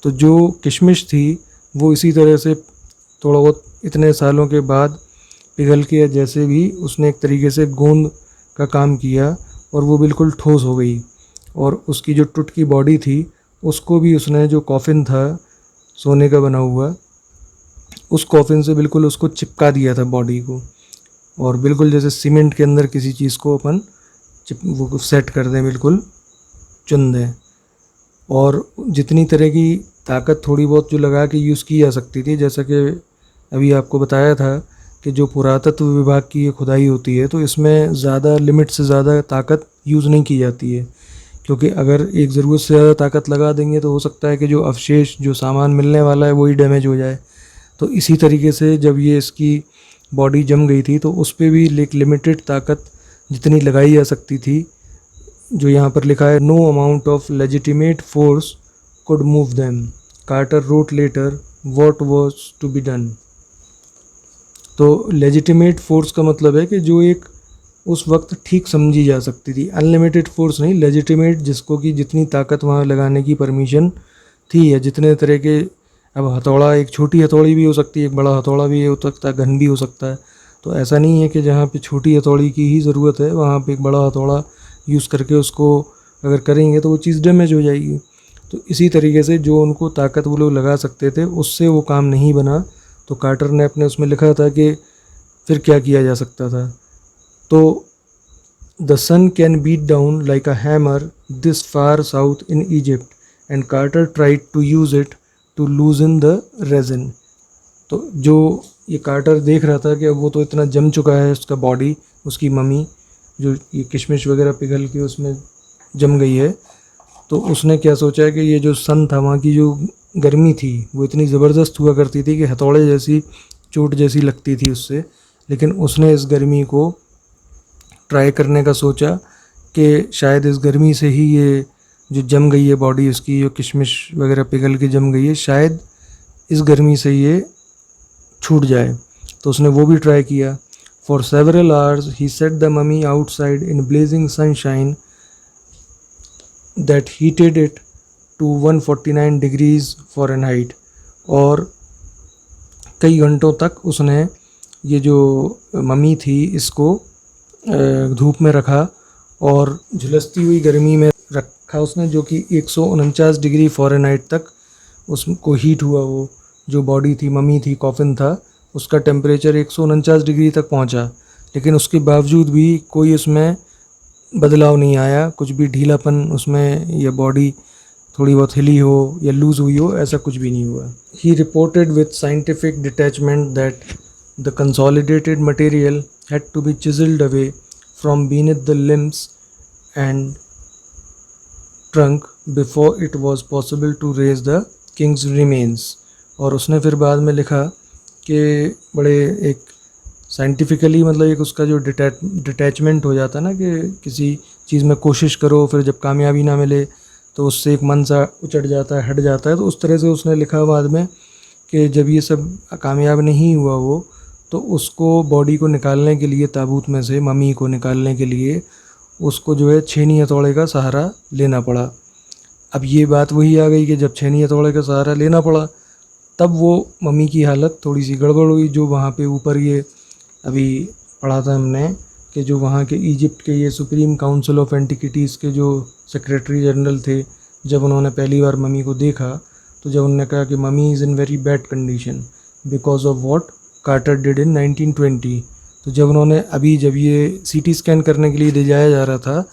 [SPEAKER 1] तो जो किशमिश थी वो इसी तरह से थोड़ा बहुत इतने सालों के बाद पिघल के, जैसे भी उसने एक तरीके से गोंद का काम किया और वो बिल्कुल ठोस हो गई। और उसकी जो टूट की बॉडी थी उसको भी उसने, जो कॉफ़िन था सोने का बना हुआ, उस कॉफ़िन से बिल्कुल उसको चिपका दिया था बॉडी को, और बिल्कुल जैसे सीमेंट के अंदर किसी चीज़ को अपन वो सेट कर दें, बिल्कुल चुन दें। और जितनी तरह की ताकत थोड़ी बहुत जो लगा के यूज़ की जा सकती थी, जैसा कि अभी आपको बताया था कि जो पुरातत्व विभाग की ये खुदाई होती है तो इसमें ज़्यादा लिमिट से ज़्यादा ताकत यूज़ नहीं की जाती है, क्योंकि अगर एक ज़रूरत से ज़्यादा ताकत लगा देंगे तो हो सकता है कि जो अवशेष, जो सामान मिलने वाला है वही डैमेज हो जाए। तो इसी तरीके से जब ये इसकी बॉडी जम गई थी तो उस पर भी एक लिमिटेड ताकत जितनी लगाई जा सकती थी, जो यहाँ पर लिखा है, no amount of legitimate force could move them, Carter wrote later what was to be done. तो लेजिटिमेट फोर्स का मतलब है कि जो एक उस वक्त ठीक समझी जा सकती थी, अनलिमिटेड फोर्स नहीं, लेजिटिमेट, जिसको कि जितनी ताकत वहाँ लगाने की परमिशन थी, या जितने तरह के, अब हथौड़ा, एक छोटी हथौड़ी भी हो सकती है, एक बड़ा हथौड़ा भी हो सकता है, घन भी हो सकता है। तो ऐसा नहीं है कि जहाँ पे छोटी हथौड़ी की ही ज़रूरत है वहाँ पे एक बड़ा हथौड़ा यूज़ करके उसको अगर करेंगे तो वो चीज़ डैमेज हो जाएगी। तो इसी तरीके से जो उनको ताकत वो लोग लगा सकते थे उससे वो काम नहीं बना। तो कार्टर ने अपने उसमें लिखा था कि फिर क्या किया जा सकता था। तो the sun can beat down like a hammer this far south in Egypt and Carter tried to use it to loosen the resin. तो जो ये कार्टर देख रहा था कि अब वो तो इतना जम चुका है उसका बॉडी, उसकी मम्मी जो ये किशमिश वगैरह पिघल के उसमें जम गई है, तो उसने क्या सोचा कि ये जो सन था, वहाँ की जो गर्मी थी वो इतनी ज़बरदस्त हुआ करती थी कि हथौड़े जैसी चोट जैसी लगती थी उससे। लेकिन उसने इस गर्मी को ट्राई करने का सोचा कि शायद इस गर्मी से ही ये जो जम गई है बॉडी उसकी, जो किशमिश वगैरह पिघल के जम गई है, शायद इस गर्मी से ये छूट जाए। तो उसने वो भी ट्राई किया। For several hours he set the mummy outside in blazing sunshine that heated it to 149 degrees Fahrenheit. और कई घंटों तक उसने ये जो मम्मी थी इसको धूप में रखा और झुलसती हुई गर्मी में रखा उसने, जो कि 149 डिग्री फ़ारेनहाइट तक उसको हीट हुआ। वो जो बॉडी थी, मम्मी थी, कॉफिन था, उसका टेम्परेचर 149 डिग्री तक पहुंचा। लेकिन उसके बावजूद भी कोई उसमें बदलाव नहीं आया, कुछ भी ढीलापन उसमें या बॉडी थोड़ी बहुत हिली हो या लूज़ हुई हो, ऐसा कुछ भी नहीं हुआ। He reported with scientific detachment that the consolidated material had to be chiseled away from beneath the limbs and trunk before it was possible to raise the king's remains। और उसने फिर बाद में लिखा कि बड़े एक साइंटिफिकली, मतलब एक उसका जो डिटैचमेंट हो जाता ना, कि किसी चीज़ में कोशिश करो फिर जब कामयाबी ना मिले तो उससे एक मन सा उचट जाता है, हट जाता है। तो उस तरह से उसने लिखा बाद में कि जब ये सब कामयाब नहीं हुआ वो, तो उसको बॉडी को निकालने के लिए, ताबूत में से मम्मी को निकालने के लिए उसको जो है छेनी हथौड़े का सहारा लेना पड़ा। अब ये बात वही आ गई कि जब छेनी हथौड़े का सहारा लेना पड़ा तब वो मम्मी की हालत थोड़ी सी गड़बड़ हुई। जो वहाँ पे ऊपर ये अभी पढ़ा था हमने कि जो वहाँ के इजिप्ट के ये सुप्रीम काउंसिल ऑफ एंटिक्विटीज़ के जो सेक्रेटरी जनरल थे, जब उन्होंने पहली बार मम्मी को देखा तो जब उन्होंने कहा कि mummy is in very bad condition because of what Carter did in 1920। तो जब उन्होंने जब ये सीटी स्कैन करने के लिए ले जाया जा रहा था,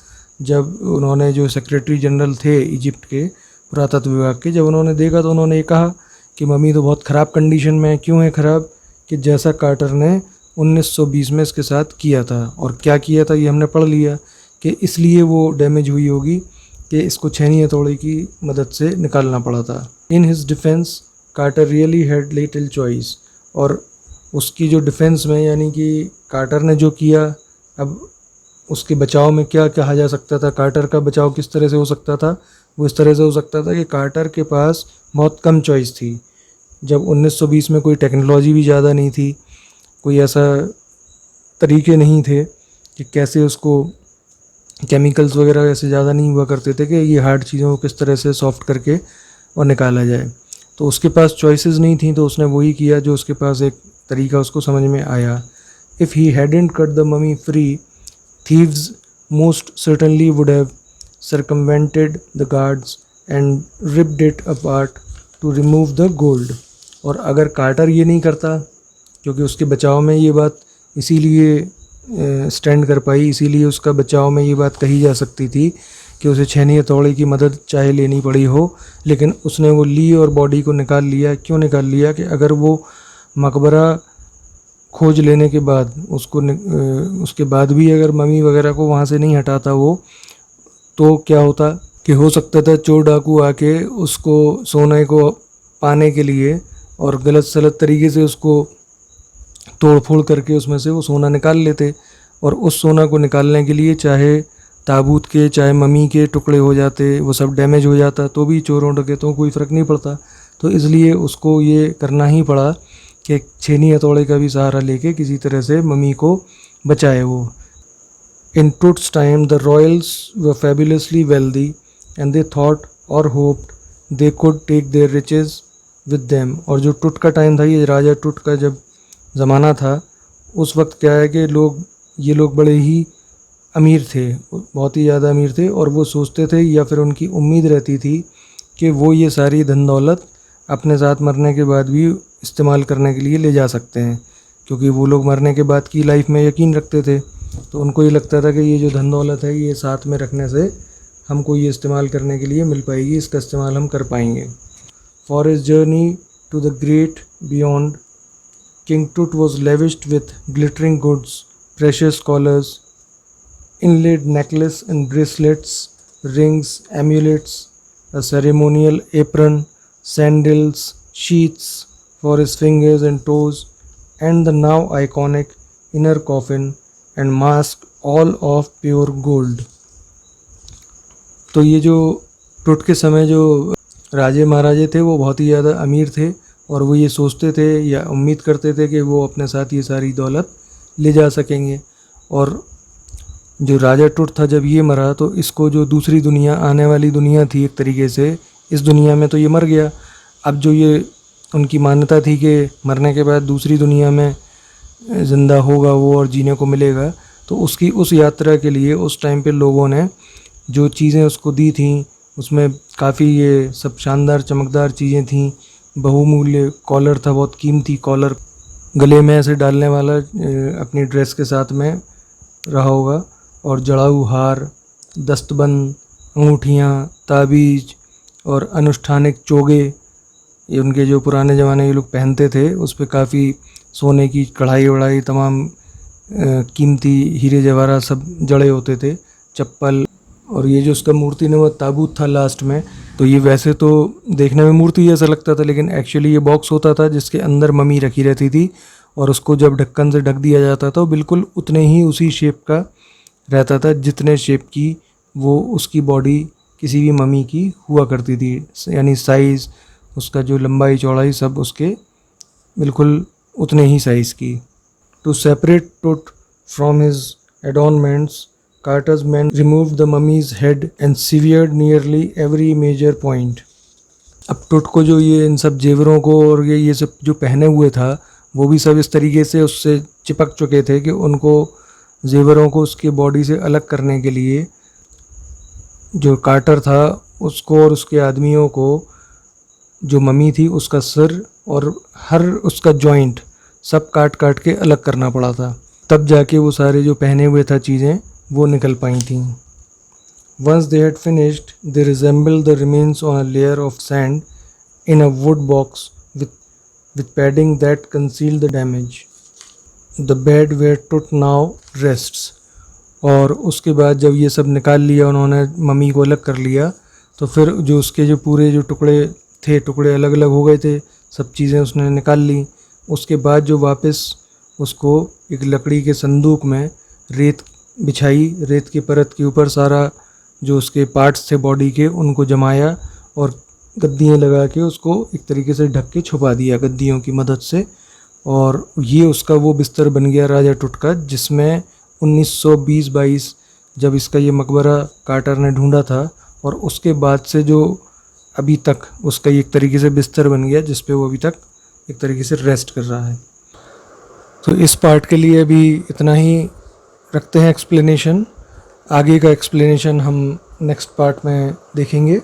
[SPEAKER 1] जब उन्होंने जो सेक्रेटरी जनरल थे इजिप्ट के पुरातत्व विभाग के, जब उन्होंने देखा तो उन्होंने ये कहा कि मम्मी तो बहुत ख़राब कंडीशन में है। क्यों है ख़राब? कि जैसा कार्टर ने 1920 में इसके साथ किया था। और क्या किया था ये हमने पढ़ लिया कि इसलिए वो डैमेज हुई होगी कि इसको छेनी हथौड़े की मदद से निकालना पड़ा था। In his defence Carter really had little choice. और उसकी जो डिफेंस में, यानी कि कार्टर ने जो किया, अब उसके बचाव में क्या कहा जा सकता था, कार्टर का बचाव किस तरह से हो सकता था? वो इस तरह से हो सकता था कि कार्टर के पास बहुत कम चॉइस थी। जब 1920 में कोई टेक्नोलॉजी भी ज़्यादा नहीं थी, कोई ऐसा तरीके नहीं थे कि कैसे उसको, केमिकल्स वगैरह ऐसे ज़्यादा नहीं हुआ करते थे कि ये हार्ड चीज़ों को किस तरह से सॉफ्ट करके और निकाला जाए। तो उसके पास चॉइसेस नहीं थी, तो उसने वही किया जो उसके पास एक तरीका उसको समझ में आया। If he hadn't cut the mummy free, thieves most certainly would have circumvented the guards and ripped it apart to remove the gold। और अगर कार्टर ये नहीं करता, क्योंकि उसके बचाव में ये बात इसीलिए स्टैंड कर पाई, इसीलिए उसका बचाव में ये बात कही जा सकती थी कि उसे छेनी हथौड़े की मदद चाहे लेनी पड़ी हो, लेकिन उसने वो ली और बॉडी को निकाल लिया। क्यों निकाल लिया? कि अगर वो मकबरा खोज लेने के बाद उसके बाद भी अगर मम्मी वगैरह को वहाँ से नहीं हटाता वो, तो क्या होता कि हो सकता था चोर डाकू आके उसको सोने को पाने के लिए और गलत सलत तरीके से उसको तोड़ फोड़ करके उसमें से वो सोना निकाल लेते। और उस सोना को निकालने के लिए चाहे ताबूत के चाहे मम्मी के टुकड़े हो जाते, वो सब डैमेज हो जाता, तो भी चोरों डकैतों को कोई फ़र्क नहीं पड़ता। तो इसलिए उसको ये करना ही पड़ा कि छेनी हथौड़े का भी सहारा लेके किसी तरह से मम्मी को बचाए वो। In Tut's time the royals were fabulously wealthy and they thought or hoped they could take their riches with them. और जो टुट का टाइम था, ये राजा टुट का जब ज़माना था, उस वक्त क्या है कि ये लोग बड़े ही अमीर थे, बहुत ही ज़्यादा अमीर थे। और वो सोचते थे या फिर उनकी उम्मीद रहती थी कि वो ये सारी धन दौलत अपने साथ मरने के बाद भी इस्तेमाल करने के लिए ले जा सकते हैं, क्योंकि वो लोग मरने के बाद की लाइफ में यकीन रखते थे। तो उनको ये लगता था कि ये जो धन दौलत है ये साथ में रखने से हमको ये इस्तेमाल करने के लिए मिल पाएगी, इसका इस्तेमाल हम कर पाएंगे। For his journey to the great beyond, King Tut was lavished with glittering goods, precious collars, inlaid necklace and bracelets, rings, amulets, a ceremonial apron, sandals, sheaths for his fingers and toes, and the now iconic inner coffin and mask, all of pure gold. तो ये जो टुट के समय जो राजे महाराजे थे वो बहुत ही ज़्यादा अमीर थे और वो ये सोचते थे या उम्मीद करते थे कि वो अपने साथ ये सारी दौलत ले जा सकेंगे। और जो राजा टुट था जब ये मरा तो इसको जो दूसरी दुनिया आने वाली दुनिया थी एक तरीके से, इस दुनिया में तो ये मर गया। अब जो ये उनकी मान्यता थी कि मरने के बाद दूसरी दुनिया में ज़िंदा होगा वो और जीने को मिलेगा, तो उसकी उस यात्रा के लिए उस टाइम पे लोगों ने जो चीज़ें उसको दी थी उसमें काफ़ी ये सब शानदार चमकदार चीज़ें थीं। बहुमूल्य कॉलर था, बहुत कीमती कॉलर, गले में ऐसे डालने वाला अपनी ड्रेस के साथ में रहा होगा, और जड़ाऊ हार, दस्तबंद, अंगूठियाँ, ताबीज और अनुष्ठानिक चोगे, ये उनके जो पुराने ज़माने के लोग पहनते थे उस पर काफ़ी सोने की कढ़ाई वढ़ाई, तमाम कीमती हीरे जवाहरात सब जड़े होते थे, चप्पल। और ये जो उसका मूर्ति ने वो ताबूत था लास्ट में, तो ये वैसे तो देखने में मूर्ति जैसा लगता था लेकिन एक्चुअली ये बॉक्स होता था जिसके अंदर मम्मी रखी रहती थी, और उसको जब ढक्कन से ढक दिया जाता था बिल्कुल उतने ही उसी शेप का रहता था जितने शेप की वो उसकी बॉडी किसी भी मम्मी की हुआ करती थी, यानी साइज़ उसका जो लंबाई चौड़ाई सब उसके बिल्कुल उतने ही साइज़ की। To separate Tut from his adornments, Carter's men removed the mummy's head and severed nearly every major point. अब टुट को जो ये इन सब जेवरों को और ये सब जो पहने हुए था वो भी सब इस तरीके से उससे चिपक चुके थे कि उनको जेवरों को उसके बॉडी से अलग करने के लिए जो कार्टर था उसको और उसके आदमियों को जो मम्मी थी उसका सिर और हर उसका जॉइंट सब काट काट के अलग करना पड़ा था, तब जाके वो सारे जो पहने हुए था चीज़ें वो निकल पाई थी। Once they had finished, they resembled the remains on a layer of sand in a wood box with padding that concealed the damage. The bed where Tut now rests. और उसके बाद जब ये सब निकाल लिया उन्होंने, मम्मी को अलग कर लिया, तो फिर जो उसके जो पूरे जो टुकड़े थे, टुकड़े अलग अलग हो गए थे, सब चीज़ें उसने निकाल ली। उसके बाद जो वापस उसको एक लकड़ी के संदूक में रेत बिछाई, रेत की परत के ऊपर सारा जो उसके पार्ट्स थे बॉडी के उनको जमाया और गद्दियाँ लगा के उसको एक तरीके से ढक के छुपा दिया गद्दियों की मदद से। और ये उसका वो बिस्तर बन गया राजा टुट का, जिसमें 1920-22 जब इसका ये मकबरा कार्टर ने ढूंढा था, और उसके बाद से जो अभी तक उसका एक तरीके से बिस्तर बन गया जिस पे वो अभी तक एक तरीके से रेस्ट कर रहा है। तो इस पार्ट के लिए अभी इतना ही रखते हैं एक्सप्लेनेशन। आगे का एक्सप्लेनेशन हम नेक्स्ट पार्ट में देखेंगे।